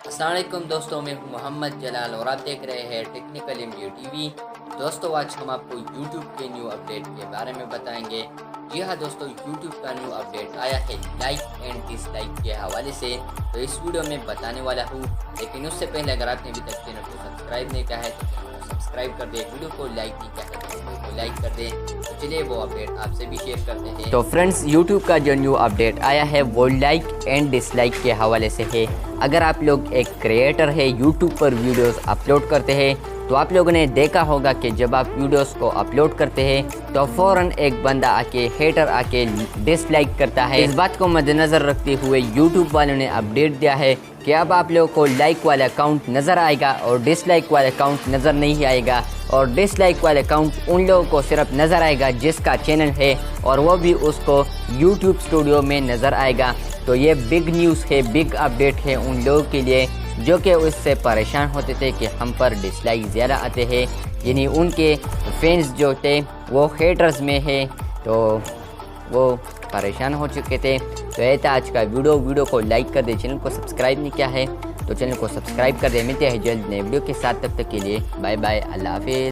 السلام علیکم دوستوں، میں ہوں محمد جلال اور آپ دیکھ رہے ہیں ٹیکنیکل انڈیا ٹی وی۔ دوستوں آج ہم آپ کو یوٹیوب کے نیو اپڈیٹ کے بارے میں بتائیں گے۔ جی ہاں دوستوں، یوٹیوب کا نیو اپڈیٹ آیا ہے لائک اینڈ ڈس لائک کے حوالے سے، تو اس ویڈیو میں بتانے والا ہوں۔ لیکن اس سے پہلے اگر آپ نے ابھی تک چینل کو سبسکرائب نہیں کیا ہے تو چینل کو سبسکرائب کر دیں، ویڈیو کو لائک نہیں کیا ہے تو ویڈیو کو لائک کر دیں۔ تو چلیے وہ اپڈیٹ آپ سے بھی شیئر کرتے ہیں۔ تو فرینڈز، یوٹیوب کا جو نیو اپڈیٹ آیا ہے وہ لائک اینڈ ڈس لائک کے حوالے سے ہے۔ اگر آپ لوگ ایک کریئٹر ہے، یوٹیوب پر ویڈیوز اپلوڈ کرتے ہیں، تو آپ لوگوں نے دیکھا ہوگا کہ جب آپ ویڈیوز کو اپلوڈ کرتے ہیں تو فوراً ایک بندہ آ کے ہیٹر آ کے ڈس لائک کرتا ہے۔ اس بات کو مد نظر رکھتے ہوئے یوٹیوب والوں نے اپڈیٹ دیا ہے کہ اب آپ لوگوں کو لائک والا اکاؤنٹ نظر آئے گا اور ڈس لائک والا اکاؤنٹ نظر نہیں آئے گا، اور ڈس لائک والا اکاؤنٹ ان لوگوں کو صرف نظر آئے گا جس کا چینل ہے، اور وہ بھی اس کو یوٹیوب اسٹوڈیو میں نظر آئے گا۔ تو یہ بگ نیوز ہے، بگ اپڈیٹ ہے ان لوگوں کے لیے جو کہ اس سے پریشان ہوتے تھے کہ ہم پر ڈس لائک زیادہ آتے ہیں، یعنی ان کے فینس جو تھے وہ ہیٹرز میں ہے، تو وہ پریشان ہو چکے تھے۔ تو یہ تھا آج کا ویڈیو کو لائک کر دیں، چینل کو سبسکرائب نہیں کیا ہے تو چینل کو سبسکرائب کر دیں۔ ملتے ہیں جلد نئے ویڈیو کے ساتھ، تب تک کے لیے بائے بائے، اللہ حافظ۔